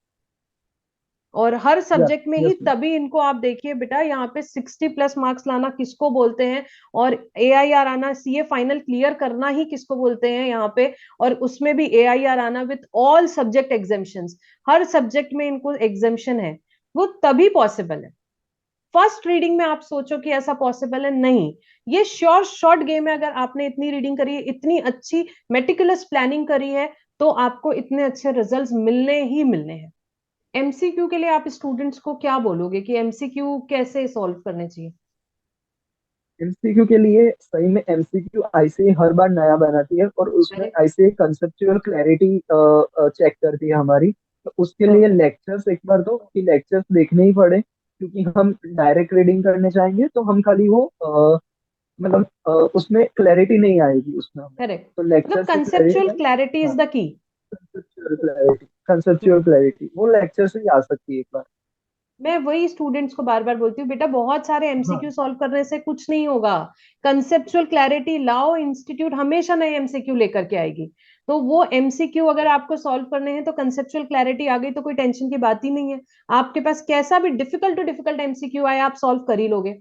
और हर यस, सब्जेक्ट में ही यस, तभी इनको आप देखिए बेटा, यहाँ पे 60+ मार्क्स लाना किसको बोलते हैं, और एआईआर आना, सीए फाइनल क्लियर करना ही किसको बोलते हैं यहाँ पे, और उसमें भी एआईआर आना with all subject exemptions, her subject में इनको एग्जेम्पशन है, वो तभी पॉसिबल है। फर्स्ट रीडिंग में आप सोचो कि ऐसा पॉसिबल है, नहीं। ये श्योर शॉर्ट गेम है, अगर आपने इतनी रीडिंग करी है, इतनी अच्छी मेटिकुलस प्लानिंग करी है, तो आपको इतने अच्छे रिजल्ट्स मिलने ही मिलने हैं। एमसीक्यू के लिए आप स्टूडेंट्स को क्या बोलोगे कि एमसीक्यू कैसे सॉल्व करने चाहिए? एमसीक्यू के लिए सही में एमसीक्यू आईसीए हर बार नया बनाती है, और उसमें correct. ICA conceptual clarity check करती है हमारी। तो उसके लिए ओके। लेक्चर्स एक बार दो कि लेक्चर्स देखने ही पड़े, क्योंकि हम डायरेक्ट रीडिंग करने चाहेंगे तो हम खाली वो मतलब उसमें क्लैरिटी नहीं आएगी उसमें हमें। करेक्ट, तो मतलब लेक्चर से कंसेप्चुअल क्लैरिटी। क्लैरिटी हाँ, is the key. Conceptual clarity, conceptual clarity वो लेक्चर से ही आ सकती है एक बार। मैं वही स्टूडेंट्स को बार बार बोलती हूँ, बेटा बहुत सारे एमसीक्यू हाँ, सॉल्व करने से कुछ नहीं होगा। कंसेप्चुअल क्लैरिटी लाओ, इंस्टीट्यूट हमेशा नए एमसीक्यू लेकर के आएगी। तो वो एमसीक्यू अगर आपको सॉल्व करने हैं, तो कंसेप्चुअल क्लैरिटी आ गई तो कोई टेंशन की बात ही नहीं है। आपके पास कैसा भी डिफिकल्ट टू डिफिकल्ट एमसीक्यू आए, आप सॉल्व कर ही लोगे।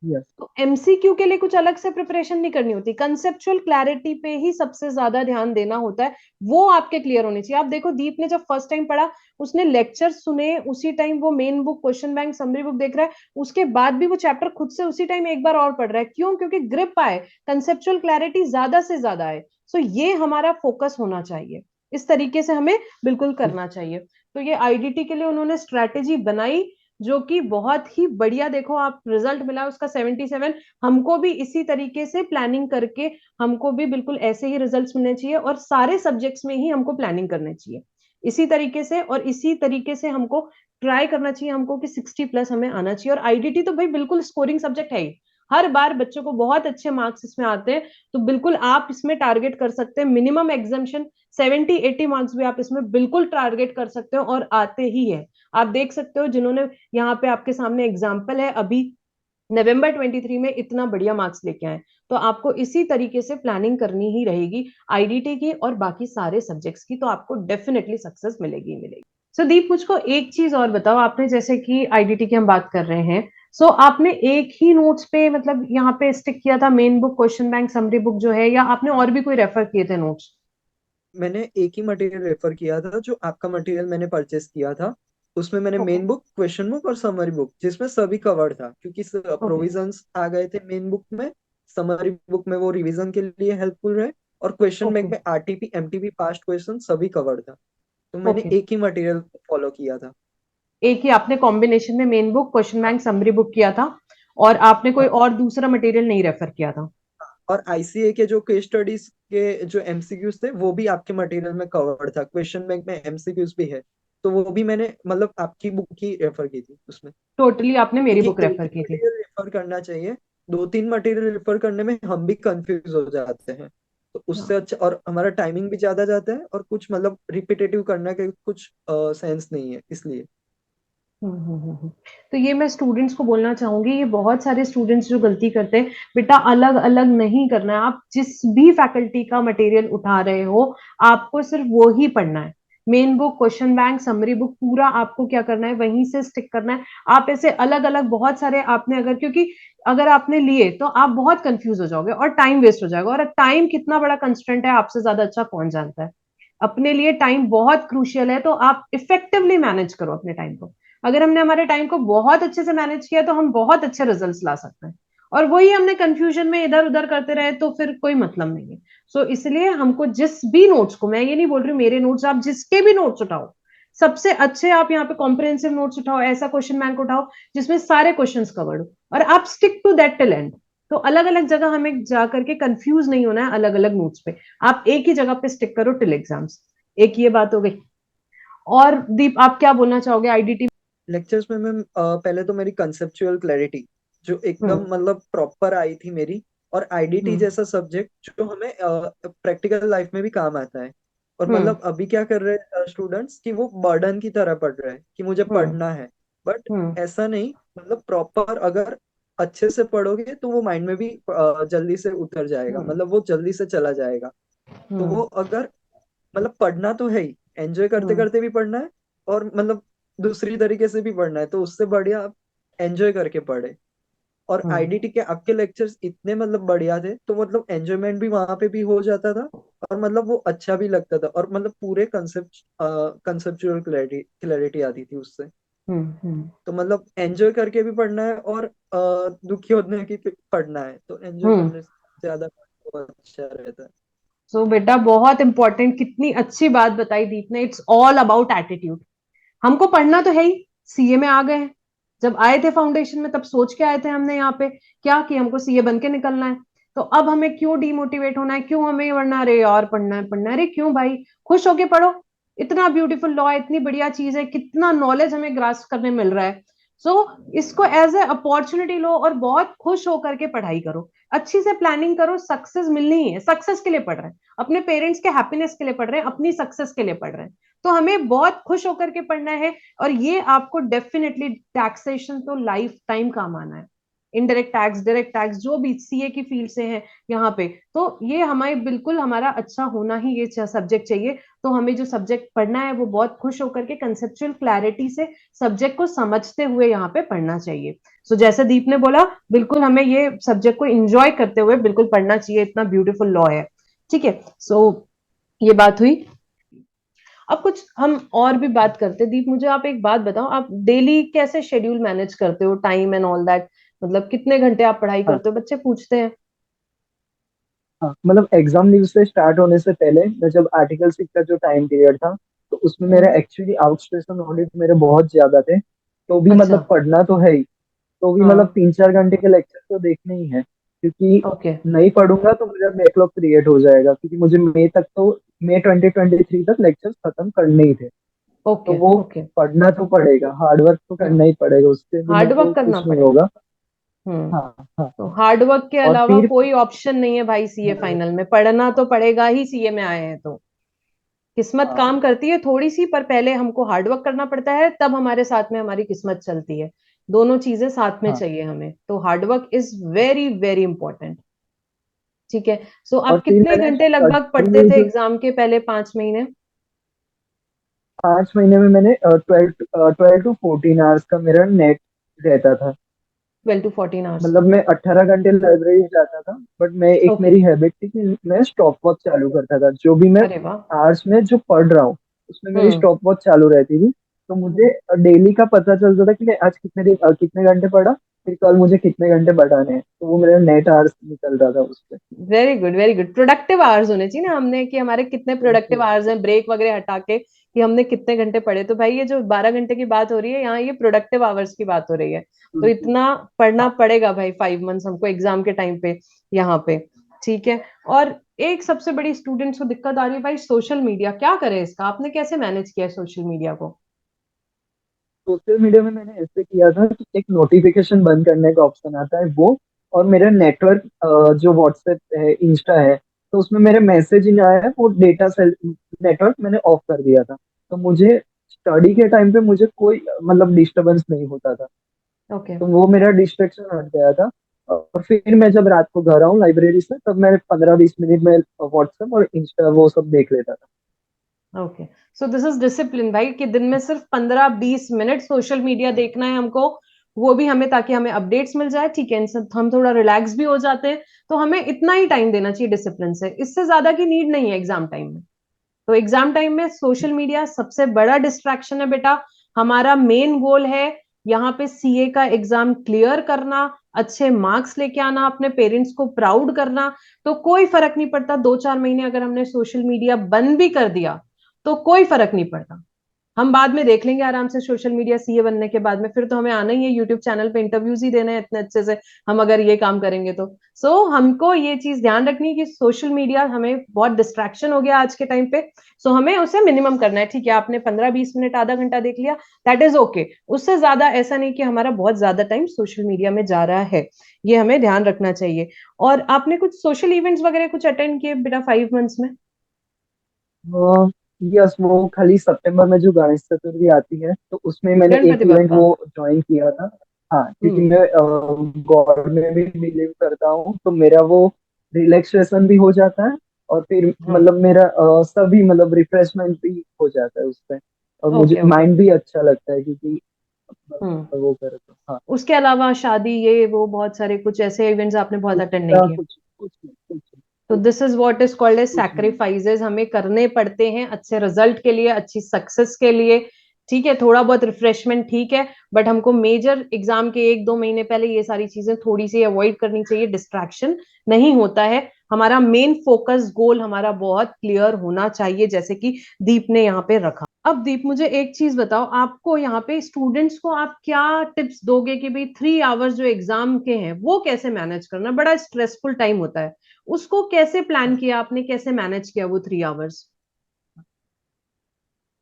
यस, तो एमसीक्यू के लिए कुछ अलग से प्रिपरेशन नहीं करनी होती, कंसेप्चुअल क्लैरिटी पे ही सबसे ज्यादा ध्यान देना होता है, वो आपके क्लियर होनी चाहिए। आप देखो दीप ने जब फर्स्ट टाइम पढ़ा, उसने लेक्चर सुने, उसी टाइम वो main book, question bank, summary book देख रहा है, उसके बाद भी वो चैप्टर खुद से उसी टाइम एक बार और पढ़ रहा है। क्यों? क्योंकि ग्रिप आए, कंसेप्चुअल क्लैरिटी ज्यादा से ज्यादा आए। सो ये हमारा फोकस होना चाहिए, इस तरीके से हमें बिल्कुल करना चाहिए। तो ये आईडीटी के लिए उन्होंने स्ट्रैटेजी बनाई, जो कि बहुत ही बढ़िया। देखो आप, रिजल्ट मिला उसका 77। हमको भी इसी तरीके से प्लानिंग करके, हमको भी बिल्कुल ऐसे ही रिजल्ट्स मिलने चाहिए, और सारे सब्जेक्ट्स में ही हमको प्लानिंग करनी चाहिए इसी तरीके से, और इसी तरीके से हमको ट्राई करना चाहिए हमको कि 60+ हमें आना चाहिए। और आईडीटी तो भाई बिल्कुल स्कोरिंग सब्जेक्ट है ही, हर बार बच्चों को बहुत अच्छे मार्क्स इसमें आते हैं। तो बिल्कुल आप इसमें टारगेट कर सकते हैं मिनिमम एग्जामेशन 70-80 मार्क्स भी आप इसमें बिल्कुल टारगेट कर सकते हो, और आते ही है। आप देख सकते हो, जिन्होंने यहाँ पे आपके सामने एग्जाम्पल है, अभी नवंबर 23 में इतना बढ़िया मार्क्स लेके आए। तो आपको इसी तरीके से प्लानिंग करनी ही रहेगी आईडीटी की और बाकी सारे सब्जेक्ट्स की, तो आपको डेफिनेटली सक्सेस मिलेगी ही मिलेगी। सो दीप, मुझको एक चीज और बताओ, आपने जैसे कि आईडीटी की हम बात कर रहे हैं, सो आपने एक ही नोट्स पे मतलब यहाँ पे स्टिक किया था, main book, question bank, summary book जो है, या आपने और भी कोई रेफर किए थे नोट्स? मैंने एक ही मटेरियल रेफर किया था, जो आपका मटेरियल मैंने परचेस किया था। उसमें मैंने okay. Main book, question book और समरी बुक, जिसमें सभी कवर्ड था, क्योंकि ओके। प्रोविजंस आ गए थे मेन बुक में। समरी बुक में वो रिवीजन के लिए हेल्पफुल रहे, और क्वेश्चन बैंक ओके। में आरटीपी एमटीपी पास्ट क्वेश्चन सभी कवर्ड था। तो मैंने ओके, एक ही मटेरियल फॉलो किया था। एक ही आपने कॉम्बिनेशन में मेन बुक, क्वेश्चन हाँ, बैंक, समरी बुक किया था, और आपने कोई हाँ, और दूसरा मटेरियल नहीं रेफर किया था? और आईसीए के जो केस स्टडीज के जो एमसीक्यूज थे, वो भी आपके मटेरियल में कवर्ड था। क्वेश्चन बैंक में एमसीक्यूज भी है, तो वो भी मैंने मतलब आपकी बुक ही रेफर की थी उसमें। टोटली आपने मेरी क्योंकि बुक एक रेफर ही की थी? मटेरियल रेफर करना चाहिए, दो तीन मटेरियल रेफर करने में हम भी कंफ्यूज हो जाते हैं। तो उससे हाँ। अच्छा, और हमारा टाइमिंग भी ज्यादा जाता है, और कुछ मतलब रिपीटेटिव करने का कुछ सेंस नहीं है, इसलिए। तो ये मैं स्टूडेंट्स को बोलना चाहूंगी, ये बहुत सारे स्टूडेंट्स जो गलती करते हैं, बेटा अलग अलग नहीं करना है। आप जिस भी फैकल्टी का मटेरियल उठा रहे हो, आपको सिर्फ वो ही पढ़ना है। Main book, question bank, summary book, पूरा आपको क्या करना है, वहीं से स्टिक करना है। आप ऐसे अलग अलग बहुत सारे आपने अगर, क्योंकि अगर आपने लिए तो आप बहुत कंफ्यूज हो जाओगे और टाइम वेस्ट हो जाएगा, और टाइम कितना बड़ा कंस्ट्रेंट है आपसे ज्यादा अच्छा कौन जानता है। अपने लिए टाइम बहुत क्रूशियल है, तो आप इफेक्टिवली मैनेज करो अपने टाइम को। अगर हमने हमारे टाइम को बहुत अच्छे से मैनेज किया तो हम बहुत अच्छे रिजल्ट्स ला सकते हैं। और वही हमने कंफ्यूजन में इधर उधर करते रहे तो फिर कोई मतलब नहीं है। सो इसलिए हमको जिस भी नोट्स को, मैं ये नहीं बोल रही हूँ मेरे नोट्स, आप जिसके भी नोट्स उठाओ, सबसे अच्छे आप यहाँ पे कॉम्प्रिहेंसिव नोट्स उठाओ, ऐसा क्वेश्चन बैंक उठाओ जिसमें सारे क्वेश्चंस कवर्ड हो, और आप stick to that till end. तो अलग अलग जगह हमें जा करके कंफ्यूज नहीं होना है अलग अलग नोट्स पे, आप एक ही जगह पे स्टिक करो टिल एग्जाम्स। एक ये बात हो गई। और दीप, आप क्या बोलना चाहोगे आईडीटी? लेक्चर्स में मैम पहले तो मेरी कंसेप्चुअल क्लैरिटी जो एकदम हम्म। मतलब प्रॉपर आई थी मेरी, और आईडीटी हम्म। जैसा सब्जेक्ट जो हमें प्रैक्टिकल लाइफ में भी काम आता है। और हम्म। मतलब अभी क्या कर रहे हैं स्टूडेंट्स कि वो बर्डन की तरह पढ़ रहे हैं कि मुझे हम्म। पढ़ना है, बट हम्म। ऐसा नहीं। मतलब प्रॉपर अगर अच्छे से पढ़ोगे तो वो माइंड में भी जल्दी से उतर जाएगा, हम्म। मतलब वो जल्दी से चला जाएगा। तो हम्म। वो अगर मतलब पढ़ना तो है ही, एंजॉय करते हम्म। करते भी पढ़ना है, और मतलब दूसरी तरीके से भी पढ़ना है, तो उससे बढ़िया आप एंजॉय करके पढ़े। और हम्म। आईडीटी के आपके लेक्चर्स इतने मतलब बढ़िया थे, तो मतलब एंजॉयमेंट भी वहां पे भी हो जाता था, और मतलब वो अच्छा भी लगता था, और मतलब पूरे कंसेप्चुअल क्लैरिटी क्लैरिटी आती थी उससे। हम्म। हम्म। तो मतलब एंजॉय करके भी पढ़ना है, और दुखी होने की पढ़ना है, तो एंजॉय हम्म। करने से ज्यादा वो अच्छा रहता है। सो बेटा बहुत इंपॉर्टेंट, कितनी अच्छी बात बताई दीप ने, इट्स ऑल अबाउट एटीट्यूड। हमको पढ़ना तो है ही, सीए में आ गए हैं। जब आए थे फाउंडेशन में तब सोच के आए थे हमने यहाँ पे क्या कि हमको सीए बन के निकलना है। तो अब हमें क्यों डिमोटिवेट होना है, क्यों हमें वरना अरे यार पढ़ना है पढ़ना है, अरे क्यों भाई, खुश होके पढ़ो। इतना ब्यूटीफुल लॉ है, इतनी बढ़िया चीज है, कितना नॉलेज हमें ग्रास्प करने मिल रहा है। सो इसको एज ए अपॉर्चुनिटी लो और बहुत खुश होकर के पढ़ाई करो, अच्छी से प्लानिंग करो, सक्सेस मिलनी ही है, सक्सेस के लिए पढ़ रहे हैं, अपने पेरेंट्स के हैप्पीनेस के लिए पढ़ रहे हैं, अपनी सक्सेस के लिए पढ़ रहे हैं। तो हमें बहुत खुश होकर के पढ़ना है। और ये आपको डेफिनेटली टैक्सेशन तो लाइफ टाइम काम आना है। इनडायरेक्ट टैक्स, डायरेक्ट टैक्स, जो भी सीए की फील्ड से है यहाँ पे, तो ये हमारे बिल्कुल हमारा अच्छा होना ही ये सब्जेक्ट चाहिए। तो हमें जो सब्जेक्ट पढ़ना है वो बहुत खुश होकर के कंसेप्चुअल क्लैरिटी से सब्जेक्ट को समझते हुए यहाँ पे पढ़ना चाहिए। सो जैसे दीप ने बोला, बिल्कुल हमें ये सब्जेक्ट को इंजॉय करते हुए बिल्कुल पढ़ना चाहिए, इतना ब्यूटीफुल लॉ है। ठीक है। सो ये बात हुई। अब कुछ हम और भी बात करते हैं। दीप मुझे आप एक बात बताओ, आप डेली कैसे शेड्यूल मैनेज करते हो, टाइम एंड ऑल दैट, मतलब कितने घंटे आप पढ़ाई हाँ करते हो, बच्चे पूछते हैं। हाँ, मतलब एग्जाम न्यूज से स्टार्ट होने से पहले मैं जब आर्टिकल सीख का जो टाइम पीरियड था, तो उसमें मेरे हम्म। एक्चुअली आउटस्टेशन ऑडिट मेरे बहुत ज्यादा थे। तो भी अच्छा। मतलब पढ़ना तो है ही, तो भी मतलब हाँ। 3-4 घंटे के लेक्चर तो देखने ही है, क्योंकि ओके। नहीं पढ़ूंगा तो मेरा बैकलॉग क्रिएट हो जाएगा, क्योंकि मुझे मई 2023 तक लेक्चर्स खत्म करने ही थे। तो ओके। वो ओके। पढ़ना तो पड़ेगा, हार्डवर्क तो हम्म। करना ही पड़ेगा, उसके बिना हार्ड तो वर्क करना कुछ नहीं पड़ेगा। होगा। हम्म। हाँ हाँ तो हाँ। हार्ड वर्क के और अलावा फिर कोई ऑप्शन नहीं है भाई, सीए फाइनल में पढ़ना तो पड़ेगा ही, सीए में आए हैं तो। किस्मत हाँ काम करती है थोड़ी सी, पर पहले हमको हार्डवर्क करना पड़ता है, तब हमारे साथ में हमारी किस्मत चलती है। दोनों चीजें साथ में हाँ। चाहिए हमें, तो hard work is very very important. ठीक है। सो और आप फिर कितने मैंने घंटे लगभग स्टडी पढ़ते में थे जो एग्जाम के पहले 5 महीने? 5 महीने में मैंने 12 to 14 आवर्स का मेरा नेट रहता था। 12 to 14 आवर्स। मतलब मैं 18 घंटे लाइब्रेरी जाता था, बट मैं एक ओके। मेरी हैबिट थी कि मैं स्टॉप वॉच चालू करता था, जो भी मैं अरे वाह। आवर्स में जो पढ़ रहा हूँ उसमें मेरी हम्म। स्टॉप वॉच चालू रहती थी। तो मुझे डेली का पता चलता था कि मैं आज कितने घंटे पढ़ा, फिर कल मुझे कितने घंटे बढ़ाने हैं, तो वो मेरा नेट आवर्स निकल रहा था उससे। Very good very good. Productive hours होने चाहिए ना हमने, कि हमारे कितने प्रोडक्टिव बिल्कुल आवर्स हैं, ब्रेक वगैरह हटा के, कि हमने कितने घंटे पढ़े। तो भाई ये जो 12 घंटे की बात हो रही है यहाँ, ये प्रोडक्टिव आवर्स की बात हो रही है। तो बिल्कुल। इतना पढ़ना हाँ पड़ेगा भाई, 5 मंथ्स हमको एग्जाम के टाइम पे यहाँ पे। ठीक है। और एक सबसे बड़ी स्टूडेंट्स को दिक्कत आ रही है भाई, सोशल मीडिया, क्या करे इसका, आपने कैसे मैनेज किया है सोशल मीडिया को? सोशल मीडिया में मैंने ऐसे किया था कि एक नोटिफिकेशन बंद करने का ऑप्शन आता है वो, और मेरा नेटवर्क जो व्हाट्सएप है, इंस्टा है, तो उसमें मेरे मैसेज ही नहीं आया है, वो डेटा सेल नेटवर्क मैंने ऑफ कर दिया था। तो मुझे स्टडी के टाइम पे मुझे कोई मतलब डिस्टरबेंस नहीं होता था, ओके। तो वो मेरा डिस्ट्रैक्शन हट गया था। और फिर मैं जब रात को घर आऊँ लाइब्रेरी से, तब मैं 15-20 मिनट में व्हाट्सएप और इंस्टा वो सब देख लेता था। Okay. So this is discipline भाई, कि दिन में सिर्फ 15-20 मिनट सोशल मीडिया देखना है हमको, वो भी हमें, ताकि हमें अपडेट्स मिल जाए। ठीक है, इनसे हम थोड़ा रिलैक्स भी हो जाते हैं। तो हमें इतना ही टाइम देना चाहिए डिसिप्लिन से, इससे ज्यादा की नीड नहीं है एग्जाम टाइम में। तो एग्जाम टाइम में सोशल मीडिया सबसे बड़ा डिस्ट्रैक्शन है बेटा। हमारा मेन गोल है यहाँ पे सीए का एग्जाम क्लियर करना, अच्छे मार्क्स लेके आना, अपने पेरेंट्स को प्राउड करना। तो कोई फर्क नहीं पड़ता 2-4 महीने अगर हमने सोशल मीडिया बंद भी कर दिया, तो कोई फर्क नहीं पड़ता। हम बाद में देख लेंगे आराम से सोशल मीडिया सीए बनने के बाद में, फिर तो हमें आना ही है यूट्यूब चैनल पे इंटरव्यूज ही देने हैं इतने अच्छे से, हम अगर ये काम करेंगे तो। हमको ये चीज ध्यान रखनी है कि सोशल मीडिया हमें बहुत डिस्ट्रैक्शन हो गया आज के टाइम पे। हमें उसे मिनिमम करना है। ठीक है, आपने 15-20 मिनट आधा घंटा देख लिया, दैट इज ओके। उससे ज्यादा ऐसा नहीं कि हमारा बहुत ज्यादा टाइम सोशल मीडिया में जा रहा है, ये हमें ध्यान रखना चाहिए। और आपने कुछ सोशल इवेंट्स वगैरह कुछ अटेंड किए बेटा 5 मंथ्स में? यस, वो खाली सितंबर में जो गणेश चतुर्थी आती है तो उसमें मैंने एक गणपति इवेंट बप्पा। वो ज्वाइन किया था। हाँ, क्योंकि हम्म। मैं गॉड में भी बिलीव करता हूँ, तो मेरा वो रिलैक्सेशन भी हो जाता है, और फिर हाँ। मतलब मेरा सभी मतलब रिफ्रेशमेंट भी हो जाता है उससे, और मुझे ओके ओके। माइंड भी अच्छा लगता है क्योंकि हम्म। वो करे तो हाँ। उसके अलावा शादी ये वो बहुत सारे कुछ ऐसे इवेंट्स आपने बहुत अटेंड नहीं उसका किए? कुछ कुछ कुछ तो this is what is called as कुछ नहीं। सैक्रिफाइसेस, हमें करने पड़ते हैं अच्छे रिजल्ट के लिए, अच्छी सक्सेस के लिए। ठीक है, थोड़ा बहुत रिफ्रेशमेंट ठीक है, बट हमको मेजर एग्जाम के 1-2 महीने पहले ये सारी चीजें थोड़ी सी अवॉइड करनी चाहिए। डिस्ट्रैक्शन नहीं होता है, हमारा मेन फोकस गोल हमारा बहुत क्लियर होना चाहिए, जैसे कि दीप ने यहाँ पे रखा। अब दीप मुझे एक चीज बताओ, आपको यहाँ पे स्टूडेंट्स को आप क्या टिप्स दोगे कि भाई 3 आवर्स जो एग्जाम के हैं वो कैसे मैनेज करना? बड़ा स्ट्रेसफुल टाइम होता है, उसको कैसे प्लान किया आपने, कैसे मैनेज किया वो 3 आवर्स?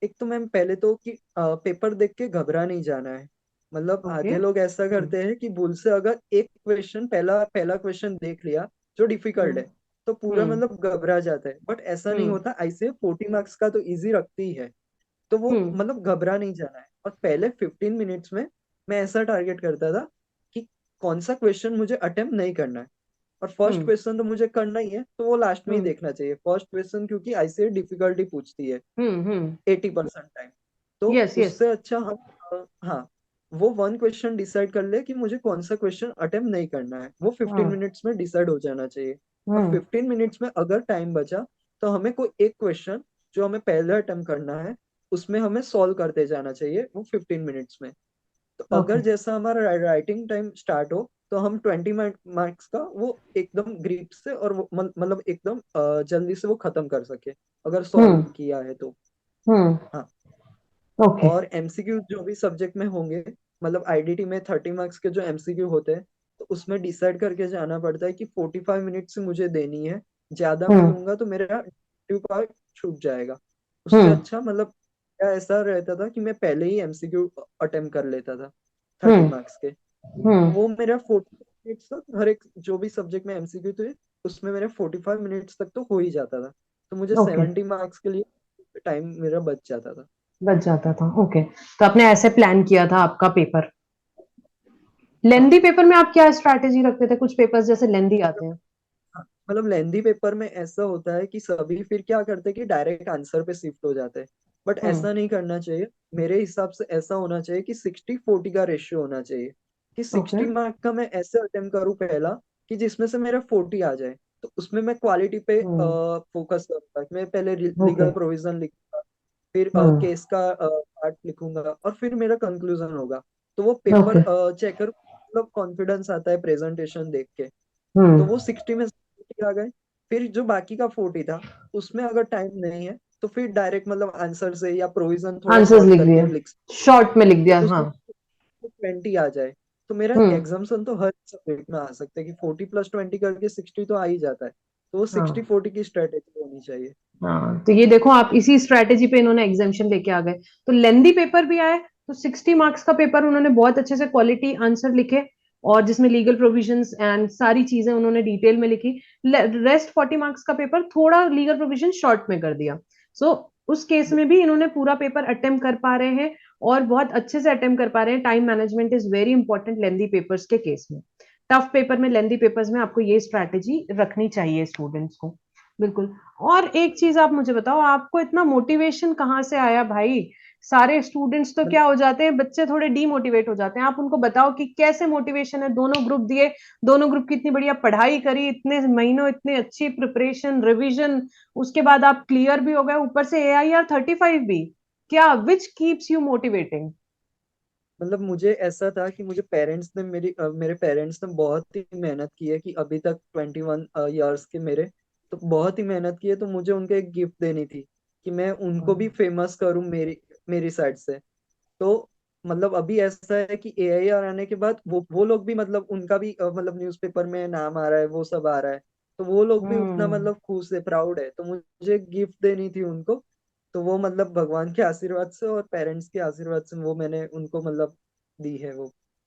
एक तो मैम पहले तो कि पेपर देख के घबरा नहीं जाना है। मतलब ओके। आधे लोग ऐसा करते हैं कि भूल से अगर एक क्वेश्चन, पहला पहला क्वेश्चन देख लिया जो डिफिकल्ट हम्म है, तो पूरा हम्म मतलब घबरा जाता है। बट ऐसा नहीं हम्म होता, ऐसे 40 मार्क्स का तो इजी रखती ही है। तो वो हम्म मतलब घबरा नहीं जाना है। और पहले 15 मिनट्स में मैं ऐसा टारगेट करता था कि कौन सा क्वेश्चन मुझे अटेम्प्ट नहीं करना है, और फर्स्ट हम्म क्वेश्चन तो मुझे करना ही है, तो वो लास्ट में ही हम्म देखना चाहिए फर्स्ट क्वेश्चन, क्योंकि ऐसे डिफिकल्टी पूछती है हम्म। 80% टाइम। तो यस यस। उससे अच्छा हम हाँ, वो वन क्वेश्चन डिसाइड कर ले कि मुझे कौन सा क्वेश्चन अटेम्प्ट नहीं करना है, वो 15 मिनट्स में डिसाइड हो जाना चाहिए। और हम्म 15 मिनट्स में अगर टाइम बचा, तो हमें कोई एक क्वेश्चन जो हमें पहले अटेम्प्ट करना है उसमें हमें सॉल्व करते जाना चाहिए वो 15 मिनट्स में। तो अगर ओके। जैसा हमारा राइटिंग टाइम स्टार्ट हो, तो हम 20 मार्क्स का वो एकदम ग्रिप से और मतलब एकदम जल्दी से वो खत्म कर सके, अगर सॉल्व हम्म किया है तो। हम्म। हाँ। ओके। और एमसीक्यू जो भी सब्जेक्ट में होंगे, मतलब आईडीटी में 30 मार्क्स के जो एमसीक्यू होते हैं, तो उसमें डिसाइड करके जाना पड़ता है कि 45 मिनट से मुझे देनी है। ज्यादा मैं हम्म लूंगा तो मेरा ड्यू पार्ट छूट जाएगा। उससे हम्म अच्छा मतलब क्या ऐसा रहता था कि मैं पहले ही एमसीक्यू अटेम्प्ट कर लेता था थर्टी हम्म मार्क्स के। हम्म। वो मेरा 40 मिनट्स तक हर एक जो भी सब्जेक्ट में एमसीक्यू थे, उसमें मेरे 45 मिनट्स तक तो हो ही जाता था। तो मुझे ओके, 70 मार्क्स के लिए टाइम मेरा बच जाता था। बच जाता था। ओके, तो आपने ऐसे प्लान किया था आपका पेपर। हाँ। लेंदी पेपर में आप क्या स्ट्रैटेजी रखते थे? कुछ पेपर्स जैसे लेंदी आते हैं। हाँ, मतलब लेंदी पेपर में ऐसा होता है कि सभी फिर क्या करते हैं कि डायरेक्ट आंसर पे शिफ्ट हो जाते हैं। बट हम्म। ऐसा नहीं करना चाहिए। मेरे हिसाब से ऐसा होना चाहिए कि 60-40 का रेशियो होना चाहिए, कि ओके 60 मार्क का मैं ऐसे अटेम्प्ट करूँ पहला, कि जिसमें से मेरा 40 आ जाए। तो उसमें मैं क्वालिटी पे हम्म। फोकस करूंगा। मैं पहले ओके। लीगल प्रोविजन लिखूंगा, फिर हम्म। केस का पार्ट लिखूंगा, और फिर मेरा कंक्लूजन होगा। तो वो पेपर ओके। चेक कर मतलब कॉन्फिडेंस आता है प्रेजेंटेशन देख के। तो वो हम्म। 60 में 40 आ गए। फिर जो बाकी का 40 था, उसमें अगर टाइम नहीं है, तो फिर डायरेक्ट मतलब आंसर से या प्रोविजन थोड़ा आंसर्स शॉर्ट लिख करके दिए, लिख। शॉर्ट में लिख तो दिया, हाँ। उसमें 20 आ जाए, तो मेरा हम्म। एग्जाम्सन तो हर सब्जेक्ट में आ सकता है कि 40+20 करके 60 तो आ ही जाता है। तो वो सिक्सटी हाँ फोर्टी की स्ट्रेटेजी होनी चाहिए। हाँ, तो ये देखो आप इसी स्ट्रेटेजी पे इन्होंने एग्जामेशन लेके आ गए। तो लेंदी पेपर भी आए, तो 60 मार्क्स का पेपर उन्होंने बहुत अच्छे से क्वालिटी आंसर लिखे, और जिसमें लीगल प्रोविजंस एंड सारी चीजें उन्होंने डिटेल में लिखी। रेस्ट 40 मार्क्स का पेपर थोड़ा लीगल प्रोविजन शॉर्ट में कर दिया। उस केस में भी इन्होंने पूरा पेपर अटेम्प्ट कर पा रहे हैं, और बहुत अच्छे से अटेम्प्ट कर पा रहे हैं। Time management is very important lengthy papers के केस में। टफ पेपर में, लेंदी पेपर्स में आपको ये स्ट्रैटेजी रखनी चाहिए स्टूडेंट्स को। बिल्कुल। और एक चीज आप मुझे बताओ, आपको इतना मोटिवेशन कहाँ से आया भाई? सारे स्टूडेंट्स तो क्या मतलब हो जाते हैं, बच्चे थोड़े डीमोटिवेट हो जाते हैं, आप उनको बताओ कि कैसे मोटिवेशन है। दोनों ग्रुप दिए, दोनों ग्रुप की इतनी बढ़िया पढ़ाई करी, इतने महीनों इतनी अच्छी प्रिपरेशन रिवीजन, उसके बाद आप क्लियर भी हो गए, ऊपर से AIR 35 भी। क्या विच कीप्स यू मोटिवेटिंग? मतलब मुझे ऐसा था कि मुझे पेरेंट्स ने मेरे पेरेंट्स ने बहुत ही मेहनत की है कि अभी तक 21 ईयर्स के मेरे, तो बहुत ही मेहनत की है, तो मुझे उनको एक गिफ्ट देनी थी कि मैं उनको भी हम्म। फेमस करूं मेरी मेरी साइड से। तो मतलब अभी ऐसा है कि एआईआर आने के बाद वो लोग भी मतलब उनका भी मतलब न्यूज़पेपर में नाम आ रहा है, वो सब आ रहा है, तो वो लोग भी उतना हम्म। मतलब खुश है, प्राउड है, तो मुझे गिफ्ट देनी थी उनको। तो वो मतलब भगवान के आशीर्वाद से और पेरेंट्स के आशीर्वाद से वो मैंने उनको मतलब दी है वो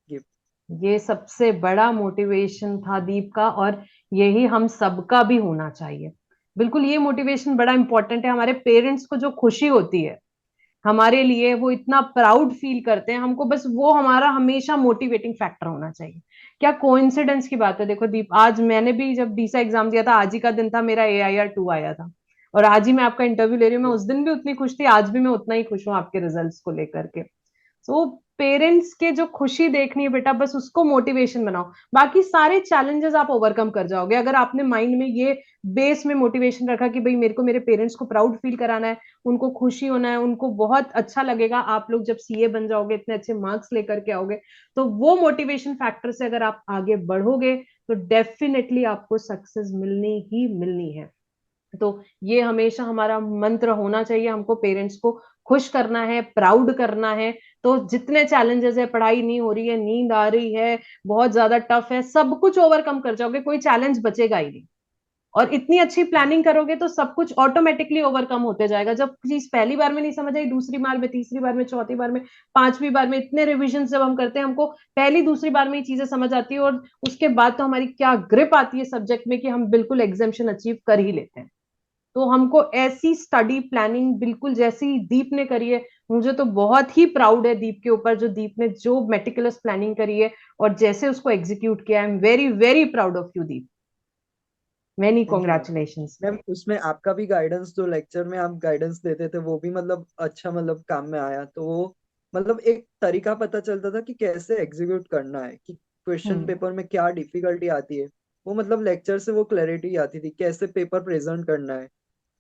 गिफ्ट। ये सबसे बड़ा मोटिवेशन था दीप का, और यही हम सबका भी होना चाहिए। बिल्कुल, ये मोटिवेशन बड़ा इंपॉर्टेंट है। हमारे पेरेंट्स को जो खुशी होती है हमारे लिए, वो इतना प्राउड फील करते हैं हमको, बस वो हमारा हमेशा मोटिवेटिंग फैक्टर होना चाहिए। क्या कोइंसिडेंस की बात है। देखो दीप, आज मैंने भी जब डीसा एग्जाम दिया था, आज ही का दिन था मेरा AIR 2 आया था, और आज ही मैं आपका इंटरव्यू ले रही हूँ। मैं उस दिन भी उतनी खुश थी, आज भी मैं उतना ही खुश हूँ आपके रिजल्ट्स को लेकर के। तो पेरेंट्स के जो खुशी देखनी है बेटा, बस उसको मोटिवेशन बनाओ। बाकी सारे चैलेंजेस आप ओवरकम कर जाओगे, अगर आपने माइंड में ये बेस में मोटिवेशन रखा कि भाई मेरे को मेरे पेरेंट्स को प्राउड फील कराना है, उनको खुशी होना है, उनको बहुत अच्छा लगेगा आप लोग जब CA बन जाओगे, इतने अच्छे मार्क्स लेकर के आओगे। तो वो मोटिवेशन फैक्टर से अगर आप आगे बढ़ोगे, तो डेफिनेटली आपको सक्सेस मिलनी ही मिलनी है। तो ये हमेशा हमारा मंत्र होना चाहिए, हमको पेरेंट्स को खुश करना है, प्राउड करना है। तो जितने चैलेंजेस है, पढ़ाई नहीं हो रही है, नींद आ रही है, बहुत ज्यादा टफ है, सब कुछ ओवरकम कर जाओगे, कोई चैलेंज बचेगा ही नहीं। और इतनी अच्छी प्लानिंग करोगे तो सब कुछ ऑटोमेटिकली ओवरकम होते जाएगा। जब चीज पहली बार में नहीं समझ आई, दूसरी बार में, तीसरी बार में, चौथी बार में, पांचवी बार में, इतने रिविजन जब हम करते हैं, हमको पहली दूसरी बार में ही चीजें समझ आती है, और उसके बाद तो हमारी क्या ग्रिप आती है सब्जेक्ट में कि हम बिल्कुल एग्जामेशन अचीव कर ही लेते हैं। तो हमको ऐसी स्टडी प्लानिंग बिल्कुल जैसी दीप ने करी है, मुझे तो बहुत ही प्राउड है दीप के ऊपर, जो दीप ने जो मेटिकुलस प्लानिंग करी है और जैसे उसको एग्जीक्यूट किया। आई am very very proud of you Deep. Many thank you ma'am. Congratulation. Ma'am उसमें आपका भी गाइडेंस, जो लेक्चर में आप गाइडेंस देते थे वो भी मतलब अच्छा मतलब काम में आया, तो वो मतलब एक तरीका पता चलता था कि कैसे एग्जीक्यूट करना है, कि क्वेश्चन हम्म। पेपर में क्या डिफिकल्टी आती है। वो मतलब लेक्चर से वो क्लैरिटी आती थी कैसे पेपर प्रेजेंट करना है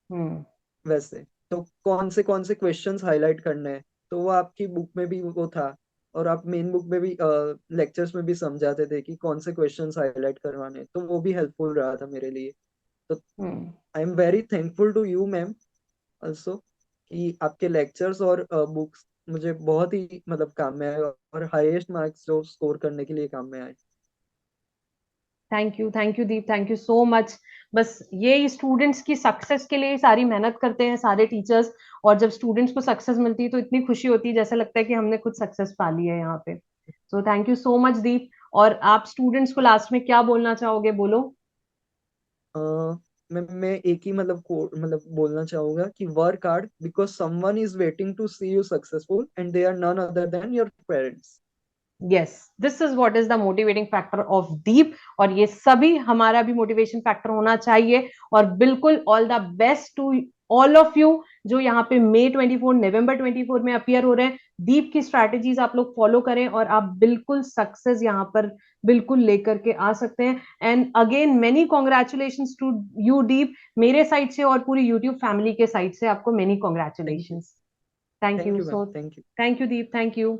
हम्म। वैसे। तो कौन से क्वेश्चंस हाईलाइट करने हैं, तो वो आपकी बुक में भी वो था, और आप मेन बुक में भी लेक्चर्स में भी समझाते थे कि कौन से क्वेश्चंस हाईलाइट करवाने हैं, तो वो भी हेल्पफुल रहा था मेरे लिए। तो hmm. I am very thankful to you ma'am also, कि आपके लेक्चर्स और बुक्स मुझे बहुत ही मतलब काम में आए, और हाईएस्ट मार्क्स जो स्कोर करने के लिए काम में आए। Thank you Deep, thank you so much. बस ये स्टूडेंट्स की सक्सेस के लिए ही सारी मेहनत करते हैं सारे टीचर्स, और जब स्टूडेंट्स को सक्सेस मिलती है तो इतनी खुशी होती है, जैसा लगता है कि हमने खुद सक्सेस पा ली है यहाँ पे। So thank you so much Deep. और आप स्टूडेंट्स को लास्ट में क्या बोलना चाहोगे, बोलो। अ, मैं एक ही मतलब मतलब बोलना चाहूंगा कि work hard because someone is waiting to see you successful and they are none other than your parents. Yes, this is what is the motivating factor of Deep, और ये सभी हमारा भी मोटिवेशन फैक्टर होना चाहिए। और बिल्कुल all the best to all of you जो यहाँ पे May 24 November 24 में अपियर हो रहे हैं। दीप की स्ट्रैटेजीज आप लोग फॉलो करें, और आप बिल्कुल सक्सेस यहाँ पर बिल्कुल लेकर के आ सकते हैं। And again many congratulation to you Deep, मेरे साइड से और पूरी यूट्यूब फैमिली के साइड से आपको many thank you. Congratulation. Thank thank you you ma'am. So. Thank you. Thank you Deep, thank you.